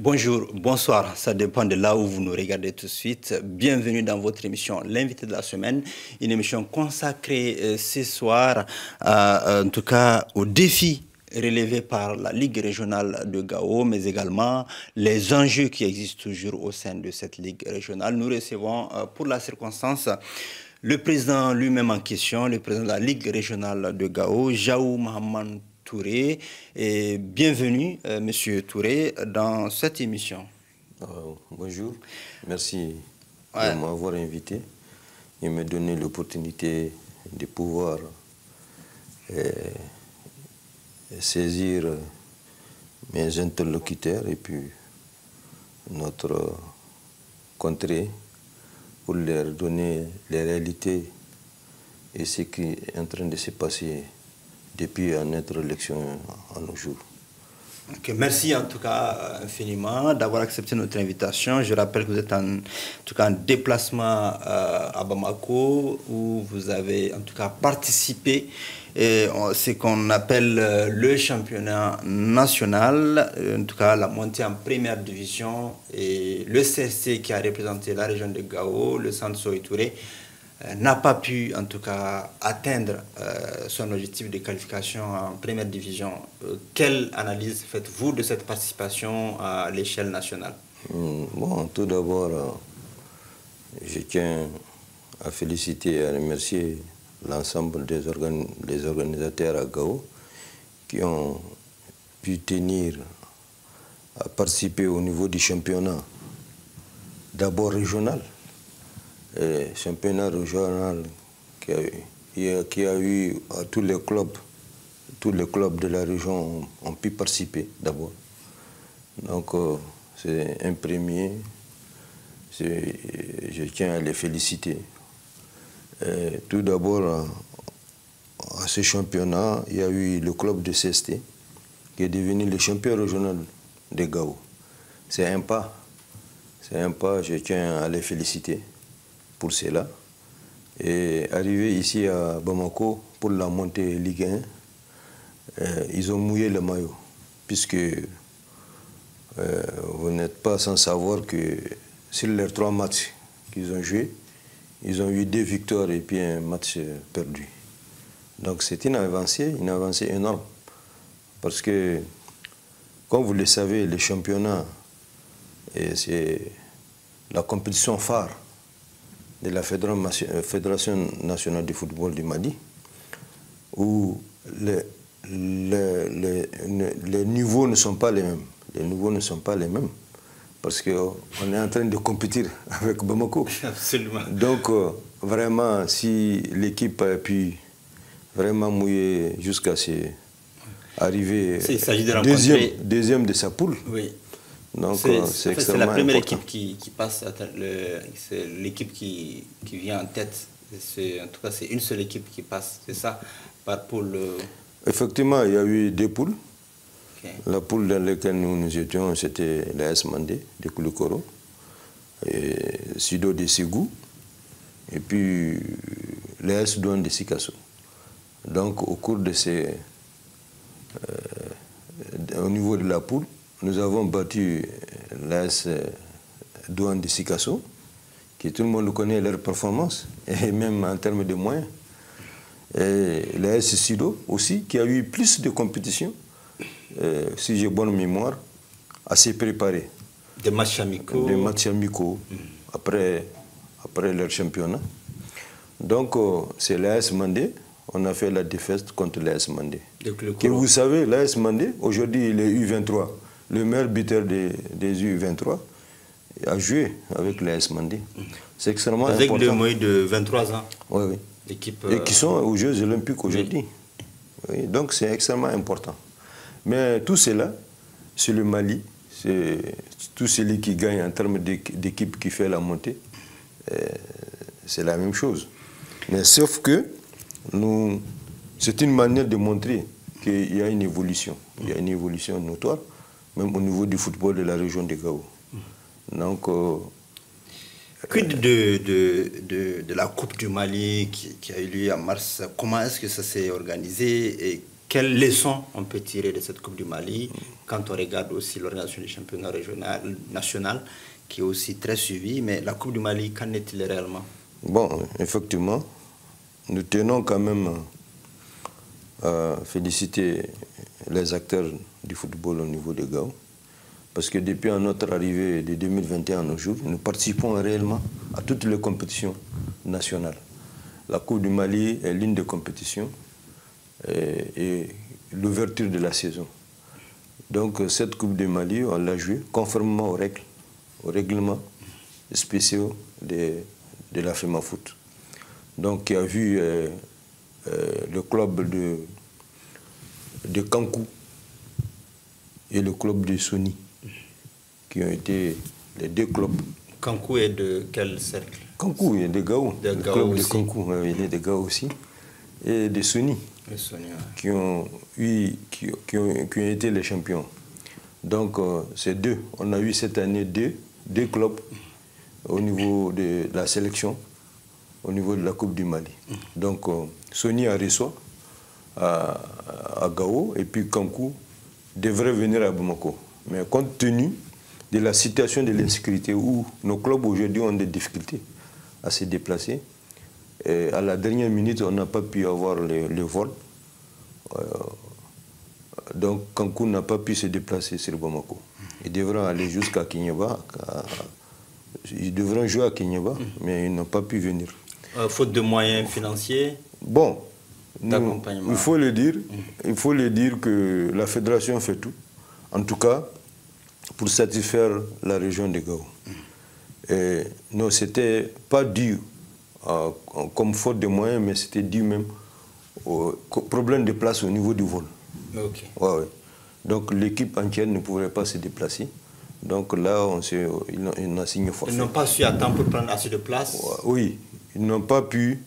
Bonjour, bonsoir, ça dépend de là où vous nous regardez tout de suite. Bienvenue dans votre émission L'invité de la semaine, une émission consacrée ce soir, en tout cas, aux défis relevés par la Ligue régionale de Gao, mais également les enjeux qui existent toujours au sein de cette Ligue régionale. Nous recevons pour la circonstance le président lui-même en question, le président de la Ligue régionale de Gao, Jaou Mohamed Touré. Et bienvenue, Monsieur Touré, dans cette émission. Bonjour, merci de m'avoir invité et me donner l'opportunité de pouvoir saisir mes interlocuteurs et puis notre contrée pour leur donner les réalités et ce qui est en train de se passer depuis notre élection à nos jours. Okay, merci en tout cas infiniment d'avoir accepté notre invitation. Je rappelle que vous êtes en tout cas en déplacement à Bamako où vous avez en tout cas participé à ce qu'on appelle le championnat national, en tout cas la montée en première division, et le CSC qui a représenté la région de Gao, le centre Soy Touré, n'a pas pu en tout cas atteindre son objectif de qualification en première division. Quelle analyse faites-vous de cette participation à l'échelle nationale? Bon, tout d'abord, je tiens à féliciter et à remercier l'ensemble des organisateurs à Gao qui ont pu tenir à participer au niveau du championnat, d'abord régional. Championnat régional qui a eu à tous les clubs de la région ont pu participer d'abord. Donc c'est un premier, je tiens à les féliciter. Tout d'abord, à ce championnat, il y a eu le club de CST qui est devenu le champion régional de Gao. C'est un pas, je tiens à les féliciter pour cela. Et arrivé ici à Bamako pour la montée Ligue 1, ils ont mouillé le maillot, puisque vous n'êtes pas sans savoir que sur les 3 matchs qu'ils ont joués, ils ont eu 2 victoires et puis un match perdu. Donc c'est une avancée énorme. Parce que, comme vous le savez, le championnat, c'est la compétition phare de la Fédération nationale du football du Mali, où les niveaux ne sont pas les mêmes. Les niveaux ne sont pas les mêmes, parce qu'on est en train de compétir avec Bamako. Absolument. Donc, vraiment, si l'équipe a pu vraiment mouiller jusqu'à arriver deuxième de sa poule, oui. Donc c'est la première équipe qui passe, c'est l'équipe qui vient en tête. En tout cas, c'est une seule équipe qui passe, c'est ça, par poule. Effectivement, il y a eu 2 poules. Okay. La poule dans laquelle nous étions, c'était l'AS Mandé de Koulikoro, et Sido de Ségou, et puis l'AS Douane de Sikasso. Donc, au cours de au niveau de la poule, nous avons battu l'AS Douane de Sikasso, qui tout le monde connaît leur performance, et même en termes de moyens. Et l'AS Sido aussi, qui a eu plus de compétitions, si j'ai bonne mémoire, assez préparé. Des matchs amicaux. Des matchs amicaux, après leur championnat. Donc, c'est l'AS Mandé. On a fait la défaite contre l'AS Mandé. Que vous savez, l'AS Mandé, aujourd'hui, il est U23. Le meilleur buteur des U23 a joué avec l'AS Mandé. C'est extrêmement important. Avec des moyens de 23 ans. Oui, oui. Et qui sont aux Jeux Olympiques aujourd'hui. Oui. Oui, donc c'est extrêmement important. Mais tout cela, c'est le Mali, c'est tout celui qui gagne en termes d'équipe qui fait la montée, c'est la même chose. Mais sauf que c'est une manière de montrer qu'il y a une évolution. Il y a une évolution notoire, même au niveau du football de la région de Gao. Donc, quid de la Coupe du Mali qui a eu lieu en mars? Comment est-ce que ça s'est organisé et quelles leçons on peut tirer de cette Coupe du Mali quand on regarde aussi l'organisation du championnat régional, national, qui est aussi très suivie. Mais la Coupe du Mali, qu'en est-il réellement? Bon, effectivement, nous tenons quand même à féliciter les acteurs du football au niveau de Gao. Parce que depuis notre arrivée de 2021 à nos jours, nous participons réellement à toutes les compétitions nationales. La Coupe du Mali est l'une des compétitions et l'ouverture de la saison. Donc cette Coupe du Mali, on l'a jouée conformément aux règlements spéciaux de la FEMAFOOT. Donc qui a vu le club de Kankou et le club de Sony, qui ont été les deux clubs. Kankou est de quel cercle? Kankou, il y a des Gao. Le club de Kankou, il y a des Gao aussi. Et des Sony, qui ont été les champions. Donc, c'est deux. On a eu cette année deux clubs au niveau de la sélection, au niveau de la Coupe du Mali. Donc, Sony a reçu à Gao, et puis Kankou devrait venir à Bamako. Mais compte tenu de la situation de l'insécurité où nos clubs aujourd'hui ont des difficultés à se déplacer, et à la dernière minute, on n'a pas pu avoir le vol. Donc Kankou n'a pas pu se déplacer sur Bamako. Ils devront aller jusqu'à Kinyaba. Ils devront jouer à Kinyaba, mais ils n'ont pas pu venir. Faute de moyens financiers? Bon, il faut le dire que la fédération fait tout, en tout cas pour satisfaire la région de Gao. Et non, c'était pas dû comme faute de moyens, mais c'était dû même au problème de place au niveau du vol. Okay. Ouais. Donc l'équipe entière ne pouvait pas se déplacer. Donc là, ils ont signé forfait. Ils n'ont pas su attendre pour prendre assez de place? Oui, ils n'ont pas pu,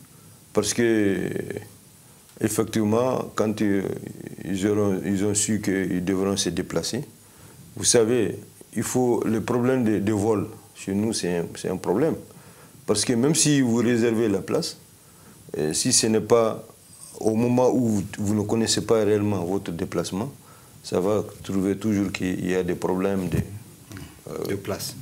parce que effectivement, quand ils ont su qu'ils devront se déplacer, vous savez, le problème de vol, chez nous, c'est un problème. Parce que même si vous réservez la place, si ce n'est pas au moment où vous ne connaissez pas réellement votre déplacement, ça va trouver toujours qu'il y a des problèmes de place.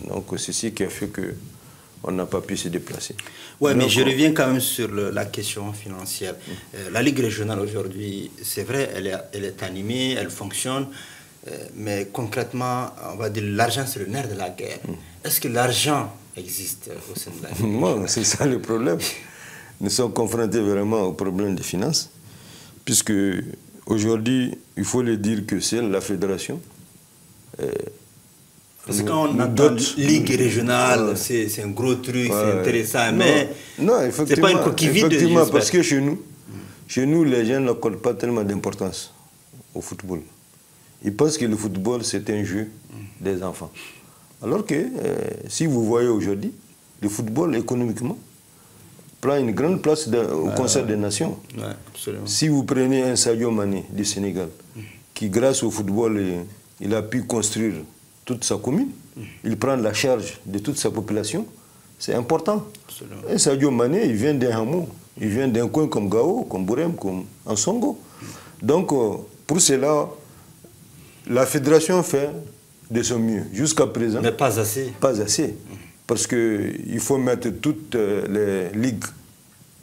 Donc c'est ce qui a fait qu'on n'a pas pu se déplacer. Oui, mais je reviens quand même sur la question financière. La Ligue régionale aujourd'hui, c'est vrai, elle est animée, elle fonctionne, mais concrètement, on va dire l'argent, c'est le nerf de la guerre. Est-ce que l'argent existe au sein de la Ligue? Non, c'est ça le problème. Nous sommes confrontés vraiment au problème des finances, puisque aujourd'hui, il faut le dire que c'est la fédération. Parce que quand on entend Ligue régionale, c'est un gros truc, c'est intéressant, mais c'est pas une coquille vide. Effectivement, parce que chez nous, les gens n'accordent pas tellement d'importance au football. Ils pensent que le football, c'est un jeu des enfants. Alors que, si vous voyez aujourd'hui, le football, économiquement, prend une grande place au concert des nations. Ouais, absolument. Si vous prenez un Sadio Mané du Sénégal, qui grâce au football, il a pu construire toute sa commune, il prend la charge de toute sa population, c'est important. Absolument. Et Sadio Mané, il vient d'un hameau, il vient d'un coin comme Gao, comme Bourem, comme Ansongo. Donc, pour cela, la fédération fait de son mieux. Jusqu'à présent. Mais pas assez. Pas assez. Parce qu'il faut mettre toutes les ligues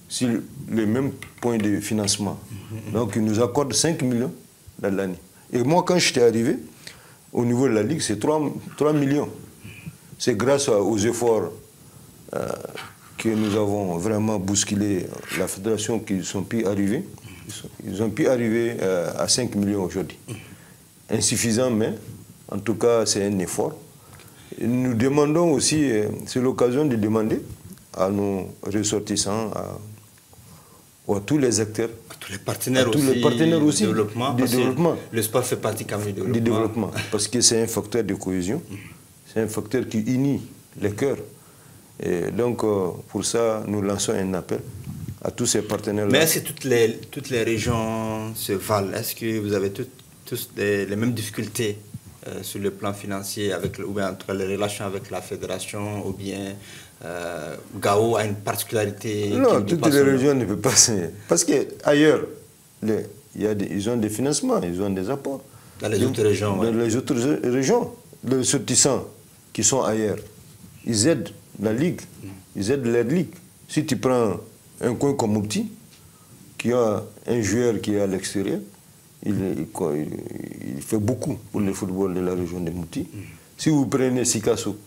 sur le même point de financement. Donc, ils nous accordent 5 millions dans l'année. Et moi, quand j'étais arrivé, au niveau de la ligue, c'est 3 millions. C'est grâce aux efforts que nous avons vraiment bousculé la fédération qu'ils ont pu arriver. Ils ont pu arriver à 5 millions aujourd'hui. Insuffisant, mais en tout cas, c'est un effort. Nous demandons aussi, c'est l'occasion de demander à nos ressortissants, à tous les acteurs, à tous les partenaires aussi, du développement. Le sport fait partie quand même du développement. Parce que c'est un facteur de cohésion, c'est un facteur qui unit les cœurs. Et donc, pour ça, nous lançons un appel à tous ces partenaires-là. Mais est-ce que toutes les régions se valent? Est-ce que vous avez tous les mêmes difficultés sur le plan financier, ou bien entre les relations avec la fédération, ou bien Gao a une particularité? Non, toutes les régions ne peuvent pas. Parce qu'ailleurs, il ils ont des financements, ils ont des apports. Dans les autres régions. Dans les autres régions, les sortissants qui sont ailleurs, ils aident la Ligue, ils aident leur Ligue. Si tu prends un coin comme Mopti, qui a un joueur qui est à l'extérieur, il fait beaucoup pour le football de la région de Mopti. Si vous prenez Sikasso,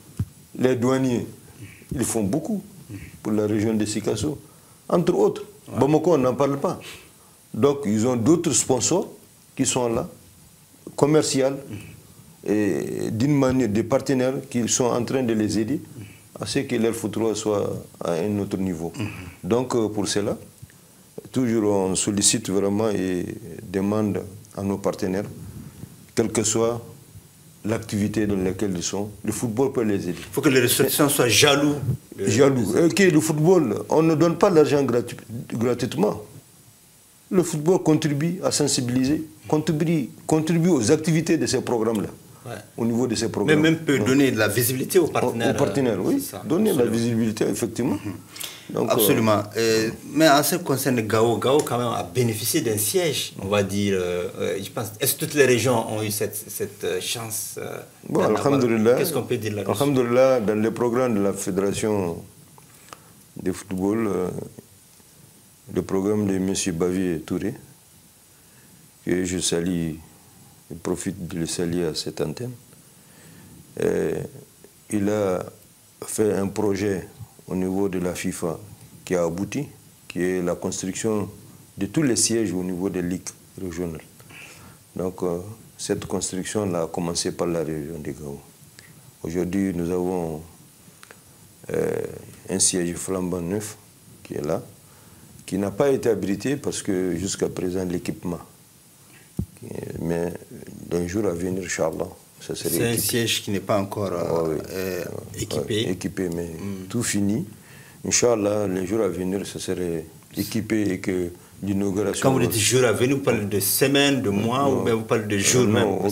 les douaniers, ils font beaucoup pour la région de Sikasso. Entre autres, Bamako, on n'en parle pas. Donc, ils ont d'autres sponsors qui sont là, commerciaux, et d'une manière, des partenaires qui sont en train de les aider à ce que leur football soit à un autre niveau. Donc, pour cela, toujours on sollicite vraiment et demande à nos partenaires, quelle que soit l'activité dans laquelle ils sont, le football peut les aider. Il faut que les ressortissants soient jaloux. Jaloux. Ok, le football, on ne donne pas l'argent gratuitement. Le football contribue à sensibiliser, contribue aux activités de ces programmes-là. Ouais. Au niveau de ces programmes. Mais même peut donner de la visibilité aux partenaires. Aux partenaires, oui. Donner de la visibilité, effectivement. Donc, absolument. Mais en ce qui concerne Gao, Gao quand même a bénéficié d'un siège, on va dire. Je pense. Est-ce que toutes les régions ont eu cette chance? Bon, alhamdoulilah. Qu'est-ce qu'on peut dire là-dessus? Alhamdoulilah, dans le programme de la Fédération de football, le programme de M. Bavier Touré, que je salue, je profite de le saluer à cette antenne. Il a fait un projet au niveau de la FIFA qui a abouti, qui est la construction de tous les sièges au niveau des ligues régionales. Donc, cette construction a commencé par la région de Gao. Aujourd'hui, nous avons un siège flambant neuf qui est là, qui n'a pas été habilité parce que jusqu'à présent, l'équipement. Mais d'un jour à venir, Inch'Allah, ça serait équipé. C'est un siège qui n'est pas encore équipé. Équipé, mais tout fini. Inch'Allah, les jours à venir, ça serait équipé et que l'inauguration... Quand vous dites jours à venir, vous parlez de semaines, de mois, ou bien vous parlez de jours même? Au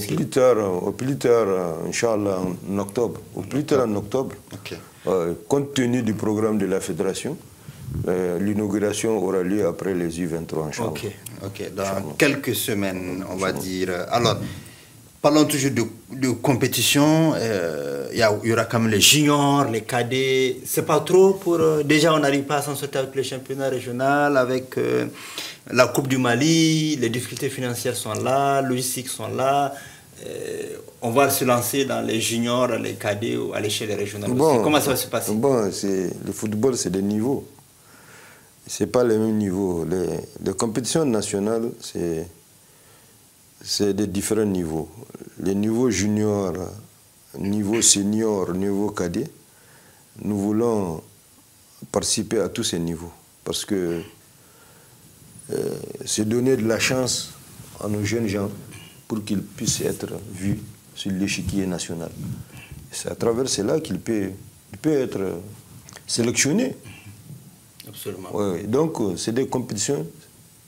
plus tard, Inch'Allah, en octobre. Au plus tard en octobre, compte tenu du programme de la Fédération, l'inauguration aura lieu après les U23, Inch'Allah. Ok, dans quelques semaines, on va dire. Alors, parlons toujours de compétition. Il y aura quand même les juniors, les cadets. C'est pas trop pour... déjà, on n'arrive pas à s'en sortir avec le championnat régional, avec la Coupe du Mali. Les difficultés financières sont là, logistiques sont là. On va se lancer dans les juniors, les cadets ou à l'échelle régionale aussi. Comment ça va se passer? Bon, le football, c'est des niveaux. Ce n'est pas le même niveau. Les compétitions nationales, c'est de différents niveaux. Les niveaux juniors, niveau senior, niveau cadet, nous voulons participer à tous ces niveaux. Parce que c'est donner de la chance à nos jeunes gens pour qu'ils puissent être vus sur l'échiquier national. C'est à travers cela qu'il peut être sélectionné. Absolument. Ouais, donc, c'est des compétitions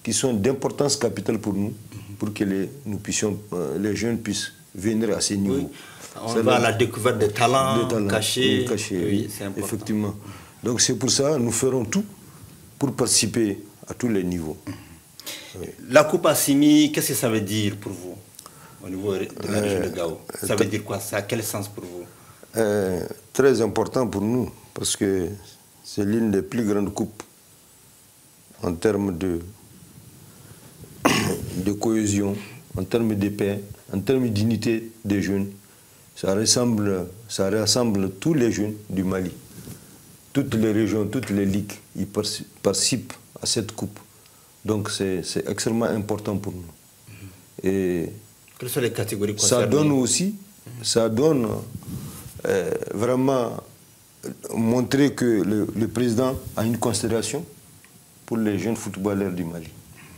qui sont d'importance capitale pour nous, pour que les jeunes puissent venir à ces niveaux. Oui. On va à la découverte des talents cachés. Oui, c'est important. Effectivement. Donc, c'est pour ça que nous ferons tout pour participer à tous les niveaux. Oui. La Coupe Assimi, qu'est-ce que ça veut dire pour vous, au niveau de la région de Gao? Ça veut dire quoi? Ça a quel sens pour vous? Très important pour nous, parce que c'est l'une des plus grandes coupes en termes de cohésion, en termes de paix, en termes d'unité des jeunes. Ça rassemble tous les jeunes du Mali. Toutes les régions, toutes les ligues, ils participent à cette coupe. Donc c'est extrêmement important pour nous. Et quelles sont les catégories concernées? Ça donne aussi, vraiment montrer que le président a une considération pour les jeunes footballeurs du Mali.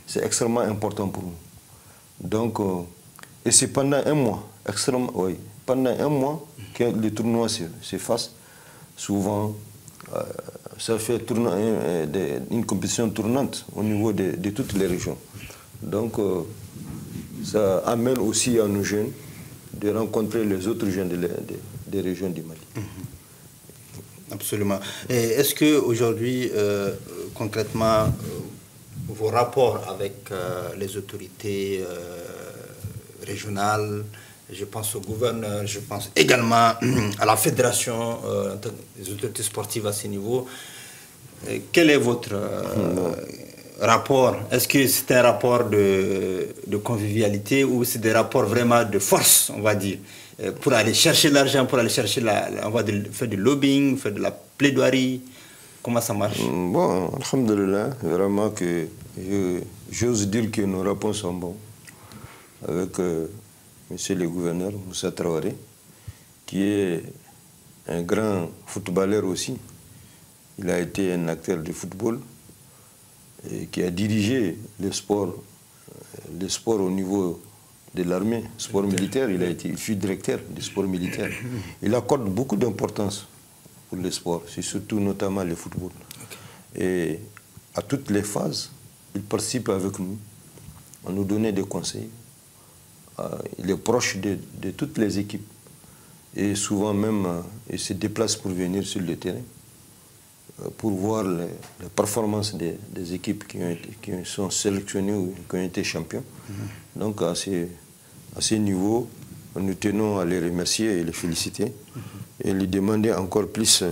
C'est extrêmement important pour nous. Donc, et c'est pendant un mois, pendant un mois que les tournois se fassent. Souvent, ça fait une compétition tournante au niveau de toutes les régions. Donc, ça amène aussi à nos jeunes de rencontrer les autres jeunes des régions du Mali. Absolument. Est-ce qu'aujourd'hui, concrètement, vos rapports avec les autorités régionales, je pense au gouverneur, je pense également à la fédération, des autorités sportives à ce niveau. Quel est votre rapport? Est-ce que c'est un rapport de convivialité ou c'est des rapports vraiment de force, on va dire, pour aller chercher l'argent, pour aller chercher on va dire, faire du lobbying, faire de la plaidoirie? Comment ça marche? Bon, alhamdulillah, vraiment que j'ose dire que nos rapports sont bons avec monsieur le gouverneur Moussa Traoré, qui est un grand footballeur aussi. Il a été un acteur du football et qui a dirigé le sport au niveau de l'armée, sport militaire. Il fut directeur du sport militaire. Il accorde beaucoup d'importance pour le sport, c'est surtout notamment le football. Et à toutes les phases, il participe avec nous, à nous donner des conseils. Il est proche de toutes les équipes et souvent même il se déplace pour venir sur le terrain pour voir les performances des équipes qui sont sélectionnées ou qui ont été champions. Donc à ce niveau, nous tenons à les remercier et les féliciter et lui demander encore plus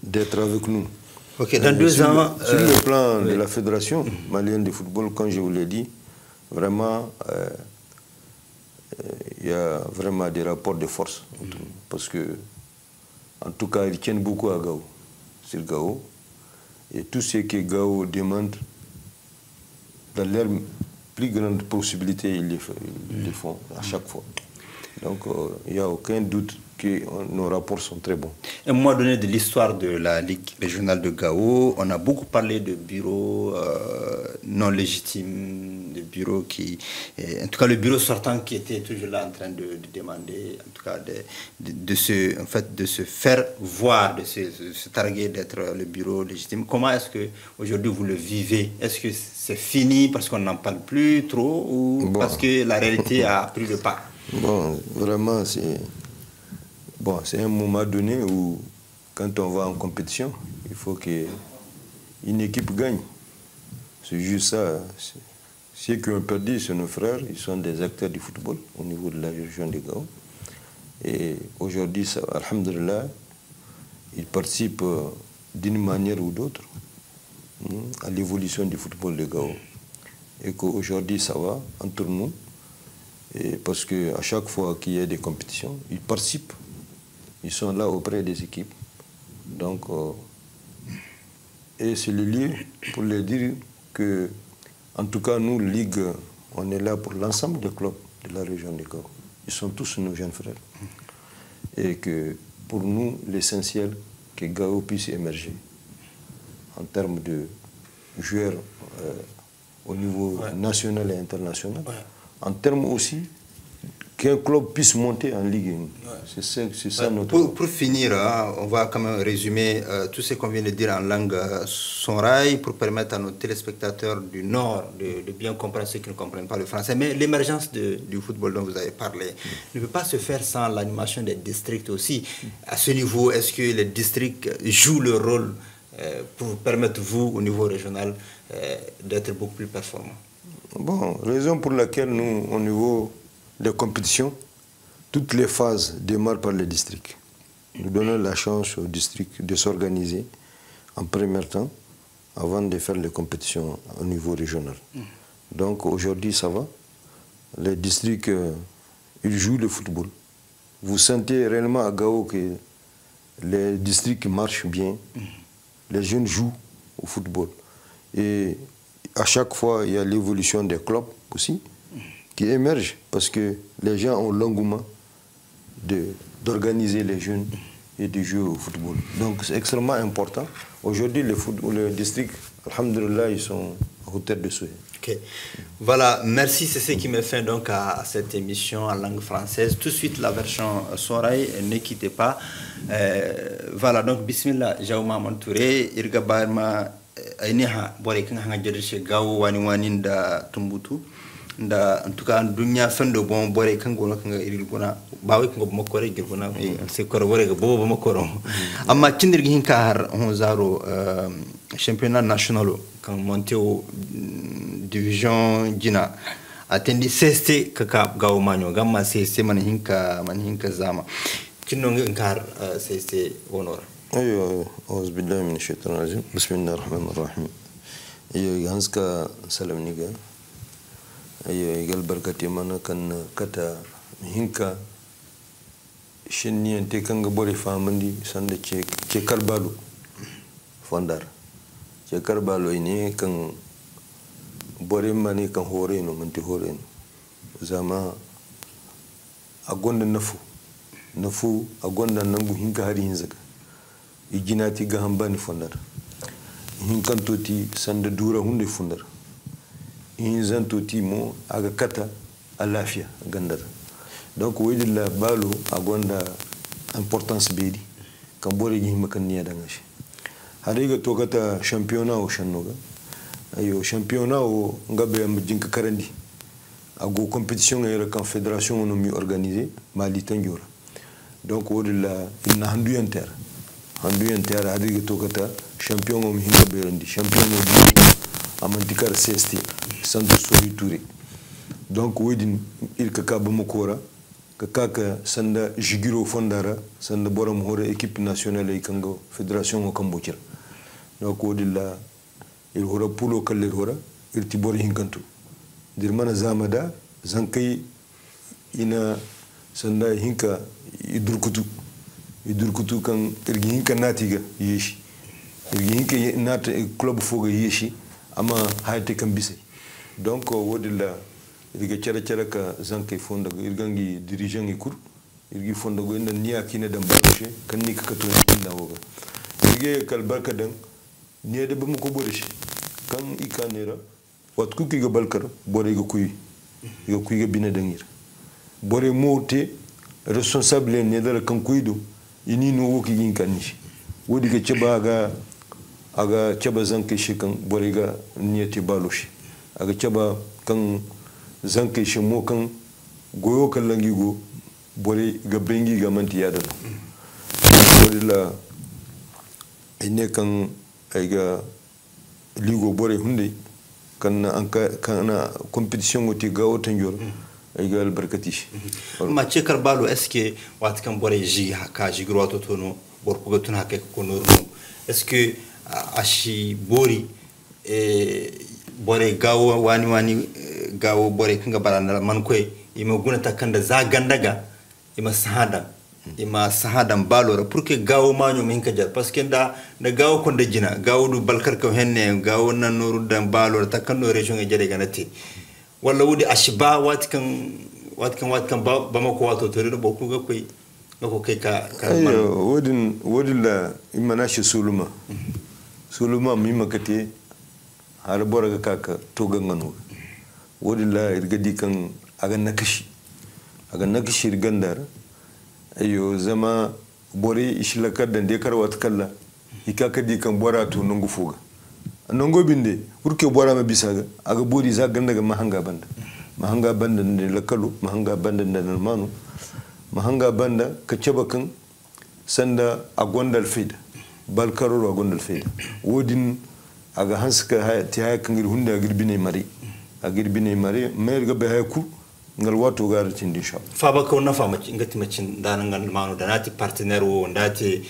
d'être avec nous. Dans 2 ans... Sur le plan de la Fédération malienne de football, comme je vous l'ai dit, vraiment, il y a vraiment des rapports de force entre nous. Parce que, en tout cas, ils tiennent beaucoup à Gao, sur Gao. Et tout ce que Gao demande, dans leur plus grande possibilité, ils le font à chaque fois. Donc, il n'y a aucun doute que nos rapports sont très bons. À un moment donné de l'histoire de la Ligue régionale de Gao, on a beaucoup parlé de bureaux non légitimes, de bureaux qui... En tout cas, le bureau sortant qui était toujours là en train de demander, en tout cas, de se faire voir, de se targuer d'être le bureau légitime. Comment est-ce qu'aujourd'hui vous le vivez? Est-ce que c'est fini parce qu'on n'en parle plus trop ou parce que la réalité a pris le pas? Bon, vraiment, c'est un moment donné où, quand on va en compétition, il faut qu'une équipe gagne. C'est juste ça. Ceux qui ont perdu, c'est nos frères, ils sont des acteurs du football au niveau de la région de Gao. Et aujourd'hui, alhamdulillah, ils participent d'une manière ou d'autre à l'évolution du football de Gao. Et qu'aujourd'hui, ça va entre nous. Et parce qu'à chaque fois qu'il y a des compétitions, ils participent. Ils sont là auprès des équipes. Donc, et c'est le lieu pour leur dire que, en tout cas, nous, Ligue, on est là pour l'ensemble des clubs de la région de Gao. Ils sont tous nos jeunes frères. Et que pour nous, l'essentiel, que Gao puisse émerger en termes de joueurs au niveau national et international. En termes aussi qu'un club puisse monter en Ligue 1. C'est ça notre... Pour finir, on va quand même résumer tout ce qu'on vient de dire en langue sonraï pour permettre à nos téléspectateurs du Nord de bien comprendre ceux qui ne comprennent pas le français. Mais l'émergence du football dont vous avez parlé ne peut pas se faire sans l'animation des districts aussi. À ce niveau, est-ce que les districts jouent le rôle pour permettre, vous, au niveau régional, d'être beaucoup plus performants? Bon, raison pour laquelle nous, au niveau des compétitions, toutes les phases démarrent par les districts. Nous donnons la chance aux districts de s'organiser en premier temps avant de faire les compétitions au niveau régional. Donc aujourd'hui, ça va. Les districts, ils jouent le football. Vous sentez réellement à Gao que les districts marchent bien. Les jeunes jouent au football. Et à chaque fois, il y a l'évolution des clubs aussi qui émergent parce que les gens ont l'engouement d'organiser les jeunes et de jouer au football. Donc c'est extrêmement important. Aujourd'hui, les districts, alhamdulillah, ils sont à hauteur de souhait. Okay. Voilà, merci, c'est ce qui met fin donc à cette émission en langue française. Tout de suite la version Soraï, ne quittez pas. Voilà, donc bismillah, Jaouma Mantouré, Irga Barma, Aineha, Borek Nanga Jerishe Gao, Wani Waninda Tumbutu. da en tout cas dunya fendo bon bore kan gono kan iri gona ba wai kan mo kore ge gona sai kore wore ga bobo mo koro amma cindirgi hinka har on zaro championnat national kan monteo division jina atendi seste kaka gawo manyo gamma seste man hinka zama kinno ngar seste honor ايوه اعوذ بالله من الشيطان الرجيم بسم الله الرحمن الرحيم ايوه هانسكا سلام نيغا ايوه يقال بركتي مانا كان كتا هينكا شني انت كان غبوري فامندي ساند تشي كربالو فوندار تشي كربالو اني كان بوري ماني كان هورينو منتي هورينو زما اغوند نفو اغوند نانغو هينكا هاري هينزكا ijinati ga hambani fondar hin kantoti sanda dura hunde fondar hin zantoti mo aga kata a lafiya gandar donc wadi la balo agonda importance bedi kan bore gi makan niya danga shi hariga to kata championnat o shannoga ayo championnat o ngabe am jinka karandi ago compétition era kan fédération no mi organiser mali tanjora donc wadi la inna handu enter handu enter hadiga to kata champion o hinga berandi champion o amantikar CST santo soyi touré donc wedin il kaka bamakora kaka sanda jigiro fondara sanda boram hore équipe nationale kango fédération o kambokira donc wodilla il hora pulo kaller hora il tibor hinkantu dirmana zamada zankai ina sanda hinka idurkutu kan irgi hinka natiga yeshi irgi hinka nata club foga yeshi ama hayte kan bise donc wodilla irga cara ka zankai fonda irgangi dirigeant ngi kur irgi fonda go inda niya kine dan baroshe kan ni ka to inda woga irge kal barka dan niya de bamu ko bodeshi kan ikanera wat ku ki ga balkar bore ga kuyi ga bina dangir bore mote responsable ne dala kan kuido ini no woki gin kanni wodi ga ceba aga ceba zankai shi kan bore ga niyati baloshi aga ceba kan zankai shi mo kan goyo kallangi go bore ga bengi ga manti yadan bore la ine kan aiga ligo bore hunde kan kana competition oti ga otan yor aiga albarkatish ma ce karbalo eske wat kan bore ji haka ji groto tono bor ko tun haka ko no eske ashi bori bore gawo wani gawo bore kanga barana man koy ima guna takanda za gandaga ima sahadan balora pour que gawo manyo min kajar parce que da gawo ko dejina gawo du balkar ko henne gawo nan noru dan balora takando region e jade ganati walla wudi ashba wat kan ba mako wato to do boku ga koy ko kai ka man wodin la imana shi suluma mi makate har bora ga kaka to gangano wodi la irgadi kan aga nakashi irgandar ayo zama bore ishilakar da de karwat kalla ikaka di kan bora to nungu fuga nungo binde urke bora ma bisaga aga bodi za ganda ga mahanga banda ne lakalu mahanga banda da manu mahanga banda ka ceba kan sanda agondal fida balkaroro agondal fida wodin aga hanska ti hay kan gir hunda girbine mari mer ga be hayku ngal wato gar tin insha fa ba ko na fa maci ngati macin danan ngal manu da nati partner wo ndati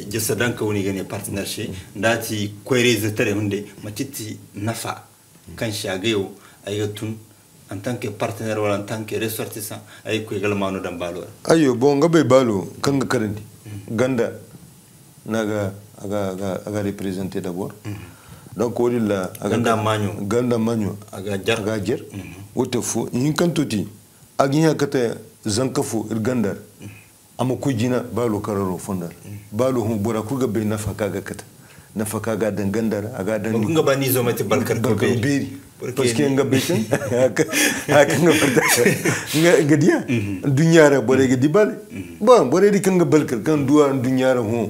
jissa dan ka woni gane partnership ndati koyre zetare hunde maciti nafa kan shagayo ayatun en tant que partenaire wala en tant que ressortissant ay ko gal manu dan balo ayo bon ngabe balo kan ga karandi ganda naga aga représenter d'abord donc wodilla ganda manyo aga jar wote fu yin kantoti aginya kata zankafu irgandar ama kujina balo kararo fondar balo hu bora ku gabe nafaka ga kata nafaka ga dan gandar aga dan ku ga bani zo mate balkar ko beri parce que nga betin haka nga farta nga gadiya dunyara bore ga dibal bon bore di kan nga balkar kan duwa dunyara hu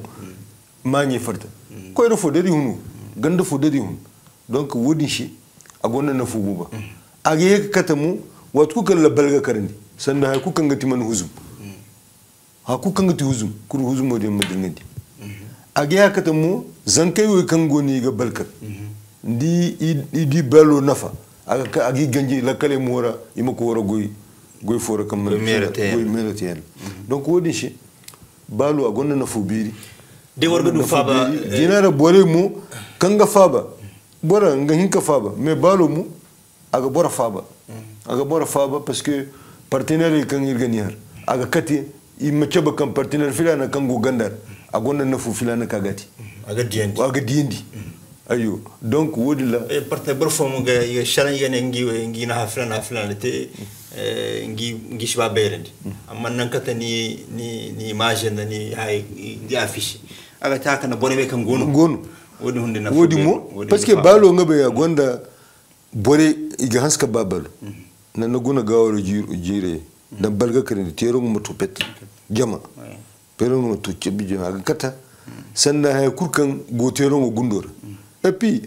manye farta ko ro fo dari hunu ganda fo dari hun donc wodi shi agonna na fugu ba agi katamu wat ku kan la balga karandi sanda ha ku kan gati man huzum ha ku kan gati huzum kur huzum mo de madingadi agi katamu zankay we kan goni ga balkar di balo nafa aga agi ganji la kale mora imako wara goy fora kam goy merete donc wodi shi balo agonna na fubiri de warga du faba dinara bore mu kanga faba bora nga hinka faba mais balo mu aga bora faba parce que partenaire kan irganiar aga kati imma chaba kan partenaire filana kan go gandar agonna na fu filana kagati aga diendi ayo donc wodi la partenaire bor fomu ga ya sharan yene ngi na filana te ngi shba berendi amma nan kata ni image ni hay di affiche aga ta kana bore be kan gono wodi hunde na wodi mo parce que balo ngabe ya gonda bore iga hanska babalo na guna gawaro jire dan balga kare tero mo to pet jama pero mo to cebi jama aga kata sanna hay kurkan go tero mo gundor et puis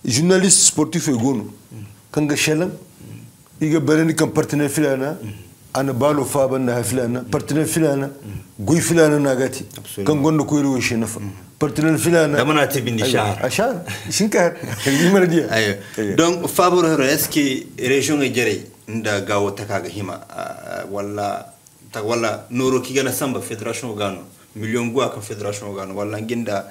journaliste sportif e gono kanga shelan iga barani kan partenaire filana ana balo faba na filana partenaire filana goy filana nagati kan gondo ko rewo she nafa partenaire filana da mana tibindi ashar shinkar yimara dia ayo donc favor est-ce que région e jere nda gawo takaga hima wala noro kigana samba fédération gano million go aka fédération gano wala ginda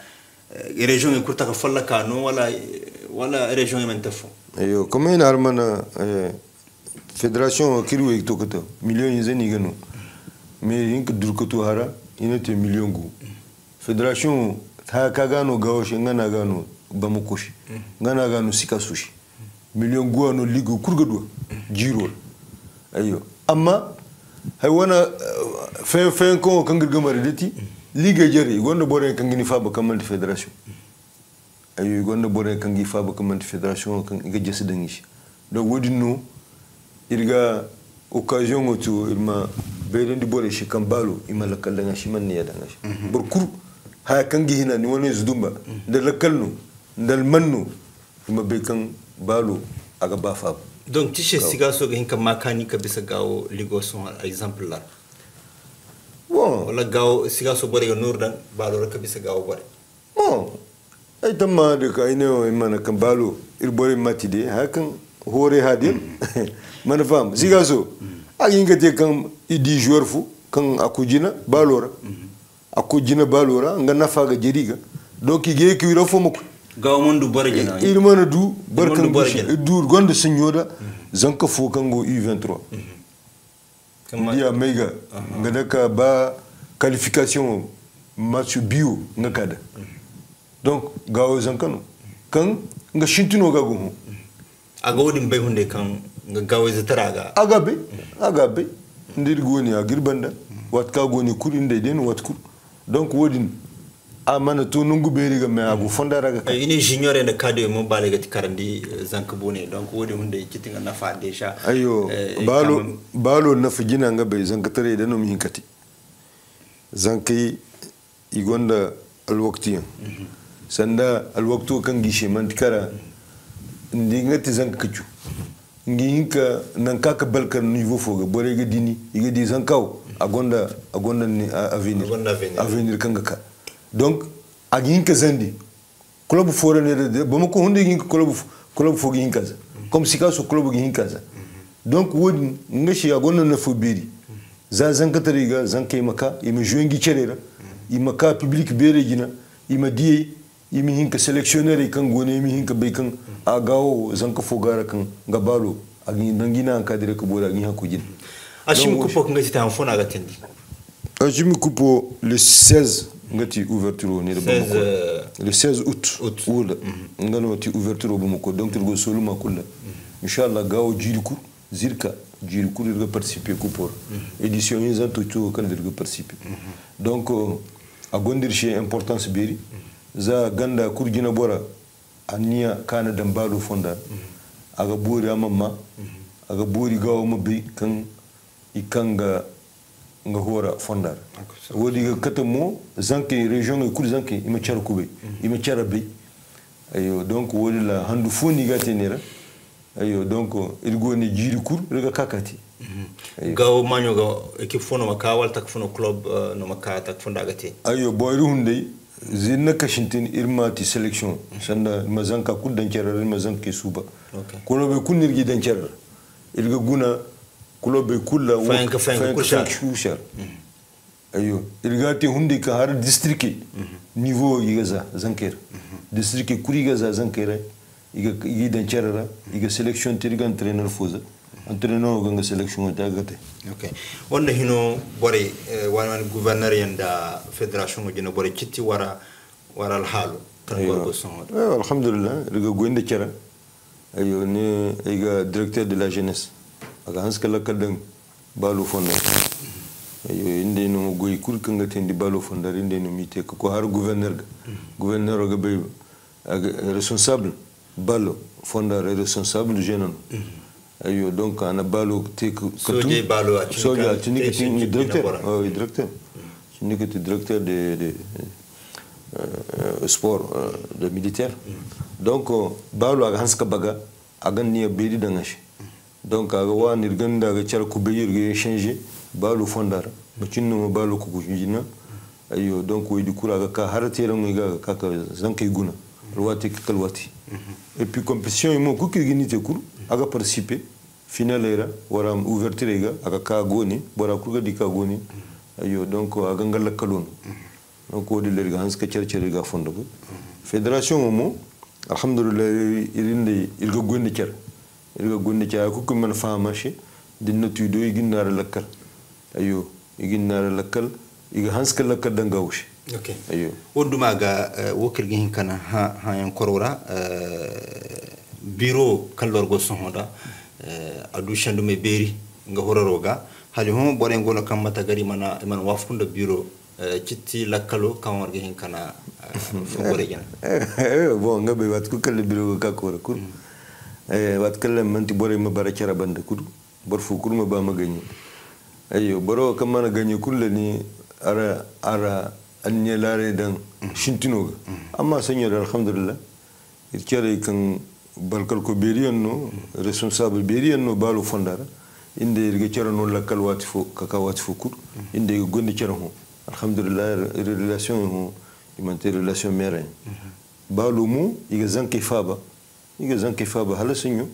région e kurtaka falla kano wala région e mentafo ayo comme une armana fédération kirwe tokoto million yezeni gano mais ink durkoto hara inete million go fédération ta kagano gawoshi ngana gano bamukoshi ngana gano sikasushi million go no ligo kurgado jiro ayo amma hay wana fen ko kangirgamar deti liga jari gonda bore kangini faba kamal fédération ayo gonda bore kangi faba kamal fédération kan ga jesse dangish donc wodi no irga occasion oto irma berendi bore shi kambalo imala kallanga shi man ya danga bor kur ha kangi hina ni woni zudumba dal lakalno dal manno ima be kan balo aga bafa donc tishe siga so ga hinka makani ka bisa gawo ligo son exemple là bon wala gawo siga so bore ga nurdan balo ka bisa gawo bore bon ay tamma de ka ino imana kan balo ir bore matide ha kan hore hadir man fam siga so aginga te kan idi joueur fu kan akujina balora akujina balora nga nafa ga jeriga donc ige ki ro fomo gawo mondu bore jena il mana du barkan du gonda senyoda zanka fo kango U23 dia mega nga daka ba qualification match bio nga kada donc gawo zankano kan nga shintino ga go aga wodin bay hunde kan nga gawo zataraga agabe ndir goni agirbanda wat ka goni kurinde den wat kur donc wodin amana to nungu beriga me agu fondara ga ini junior en cadre mo balega ti karandi zank bone donc wodi hunde kitinga nafa déjà ayo balo nafa jina nga be zank tare da no mi hinkati zanki igonda alwaqti sanda alwaqtu kan gishe man tikara ndingati zank kacu ngi hinka nan kaka balkan niveau foga borega dini igadi zankaw agonda ni avenir kanga ka donc aginka zandi club foreigner de bamako hunde ginka club fogi hinkaza comme sikaso club ginkaza donc wodi ngashi agonna na fobiri zanka tariga zanka maka ima jouengi cherera imaka public bere gina ima die imi hinka sélectionneur kan gone imi hinka be kan agawo zanka fogara kan gabalo agin dangina an kadire ko boda agin hakujin ashim kupo ngati tan fona ga tendi ashim kupo le 16 ngati ouverture ni le 16 août wala ngano ti ouverture bamako donc go soluma kulla inshallah gawo jiriku zirka jiriku de participer kupo édition ni zanto to kan de participer donc agondir chez importance beri za ganda kurjina bora aniya kana dambalo fonda aga bori amamma aga bori gawo mabbe kan ikanga nga hora fondar wodi ga katamo zanki region e kul zanki ima char kube ima chara be ayo donc wodi la handu foni gatenera ayo donc irgo ni jiri kur irga kakati gaw manyo ga équipe fono maka wal tak fono club no maka tak fonda gati ayo boy hunde zinna kashintin irmati selection sanda mazanka kudan kerar mazanka suba kono be kunirgi dan kerar irga guna kulobe kulla fayanka kushar ayo irgati hunde ka har district niveau yigaza zanker district kuri gaza zankera iga dan kerara iga selection tirga entraîneur foza entraîneur ganga selection ta gate okay wanda hino bore wan gouverneur yanda fédération go jino bore citti wara al halu tan gorgo sonod alhamdulillah irga gonde kera ayo ne iga directeur de la jeunesse aga hanskala kadang balu fonda ayo inde no goy kur kanga tendi balu fonda inde no mite ko har gouverneur ga be responsable balu fonda responsable du jeune ayo donc ana balu te ko soje balu soja tiniki directeur directeur tiniki directeur de sport de militaire donc balu aga hanska baga aga niya bedi dangashi donc aga wa nirganda ga char ku beyir ga changer balu fondara bacinno balu ku jina ayo donc widi kura ga ka harate ran ga ka zankai guna ruwati kalwati et puis compétition mo ku kirgini te kur aga participer final era wara ouverture ga aga ka goni bora ku ga dika goni ayo donc aga ngala kalon donc wodi le ga hanska cercere ga fondo fédération mo alhamdulillah irinde irga gonde cer irga gonde cer ku man famashi dinna tudo iginnar lakkal ayo iginnar lakkal iga hanska lakkal dangawshi okay ayo wonduma ga wokir gi hinkana ha yan korora bureau kallorgo sonhoda adu shandume beri nga hororoga hali hon bore ngono kamata gari man wafunda bureau citti lakkalo kamar gi hinkana fogore jana bon ngabe wat ku kala bureau ka ko kur wat kala manti bore ma barakara bande kur bor fu kur ma ba ma gagné ayo boro kamana gagné kulle ni ara anye lare dan shintinoga amma seigneur alhamdulillah irkere kan balkal ko beriyan no responsable beriyan no balu fondara inde irge cera no lakkal wati fo kaka wati fo kur inde gondi cera ho alhamdulillah relation ho imante relation mère balu mu iga zanke faba hala seigneur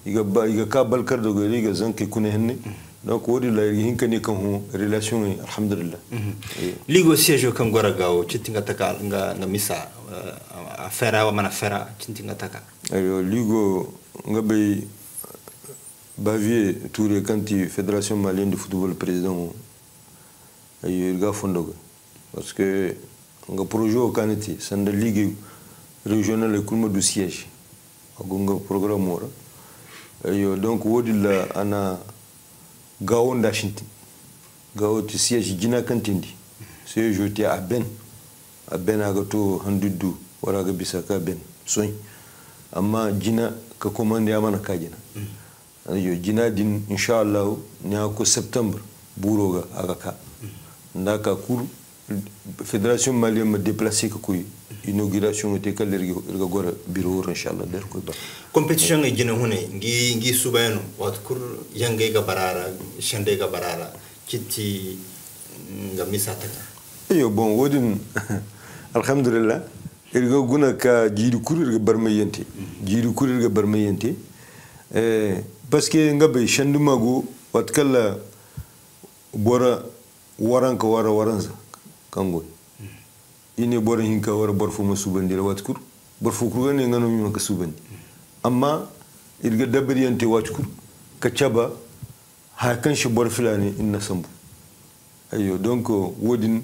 iga ka balkar do iga zanke kune henne donc wodi la hinkani kan ho relation alhamdulillah ligo siège kan gora gawo citinga taka nga misa afera wa mana fera citinga taka ayo ligo ngabe Bavier Touré kanti fédération malienne de football président ayo ga fondogo parce que nga projet o kanati sanda ligue régionale kulma du siège agonga programme ora ayo donc wodi la ana gawo ndashinti gawo ti siège jina kantindi c'est jeté à ben agato handudu wara ga bisaka ben soy amma jina ka commande amana kajina ayo jina din inshallah nya ko septembre buroga agaka ndaka kur fédération malienne me déplacer ko kuy inauguration te kalergi ga gora bureau inshallah der ko ba compétition ngi jina hune ngi subano wat kur yangay ga barara shande ga barara citti nga misata ayo bon wodin alhamdulillah irga guna ka jiru kurir ga barmayenti parce que ngabe shandu mago wat kala bora waranka waranza kango ine bora hinka wara borfu masubandi wat kur borfu kur ne ngano mi maka subandi amma irga dabariyante wat kur ka chaba ha kan shi bor filani inna sambu ayo donc wodin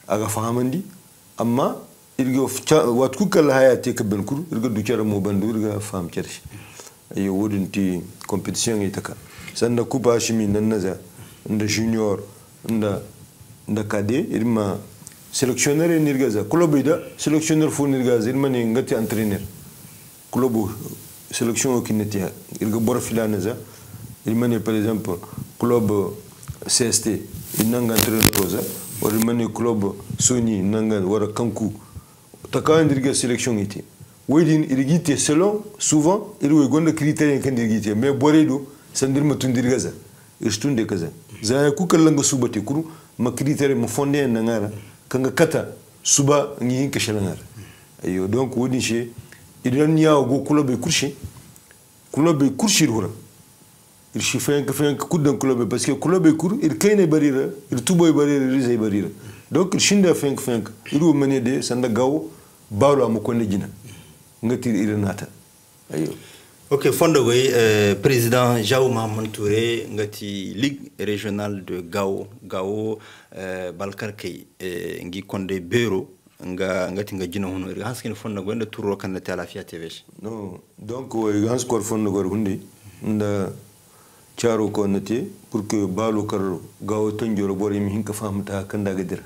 aga fahamandi amma irga wat kur kala hayate ka ben kur irga du cara mo bandu irga faham cershi ayo wodin ti compétition itaka sanda kupa shimi nan naza nda junior nda kade irma sélectionneur nirgaza club ida sélectionneur fo nirgaza irma ni ngati entraîneur club sélection kineti irga bor filanaza irma ni par exemple club CST inanga entraîneur roza or irma ni club Sony nanga wara kanku taka ndirga sélection iti wedin irgite selon souvent irwe gonda critère kan irgite mais boredo sandir ma tundir gaza istunde kaza za ku kallanga subate kuru ma critère ma fondé na ngara kanga kata suba ngi hinka shalangara ayo donc wodi che idan ya go kulobe kurshi hura il chifen que kudan kulobe parce que kulobe kur il kayne barira il tuboy barira rizay barira donc il shinda fenk il wo mené de sanda gaw balo am ko ne jina ngati irenata ayo. Ok, Fondogoy, président Jao Mahaman Touré, ngati Ligue régionale de Gao, Balkarkei, ngi konde bureau, ngati jina hono, hanskin Fondogoy nda turo kanate ala Afia TV. Non, donc hans kor Fondogoy hundi, nda charo ko nati pour que balo kar Gao tonjoro bore mi hinka famta kanda gadir.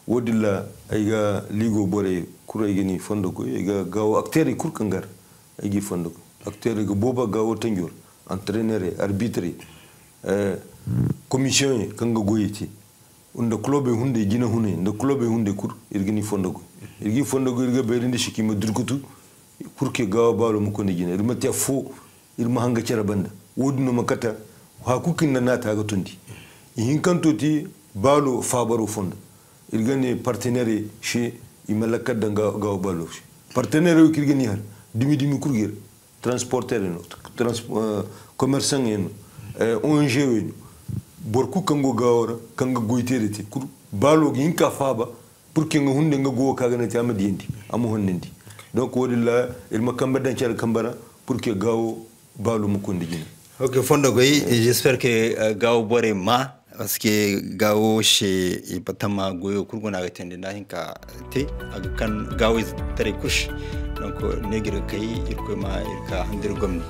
Wodilla ayga ligo bore kura igini Fondogoy, ayga Gao acteur kur kangar, aygi Fondogoy. Acteur que boba gawo tanjor entraîneur arbitre commission kanga goyiti unda club hunde jina hunde nda club hunde kur irgini fondogo irga berinde shikima durkutu pour que gawo balo mu ko jina irma te fo irma hanga cara banda wodno makata ha kukin na ta ga tundi hin kantoti balo fabaro fonda irgani partenaire chez imalaka danga gawo balo partenaire kirgani har dimi kurgir transporteur commerçant ONG borku kango gawra kanga goiterete kur balo ginka faba pour que hunde nga go kaga na tama diendi amu honnendi donc wodilla il makamba dancal kambara pour que gawo balo mu kondi gina. Ok, Fondogoy, j'espère que gawo bore ma parce que gawo chez ipatama goyo kurgona gatende na hinka te kan gawo is tare kush donc negre kay irko ma irka handir gomni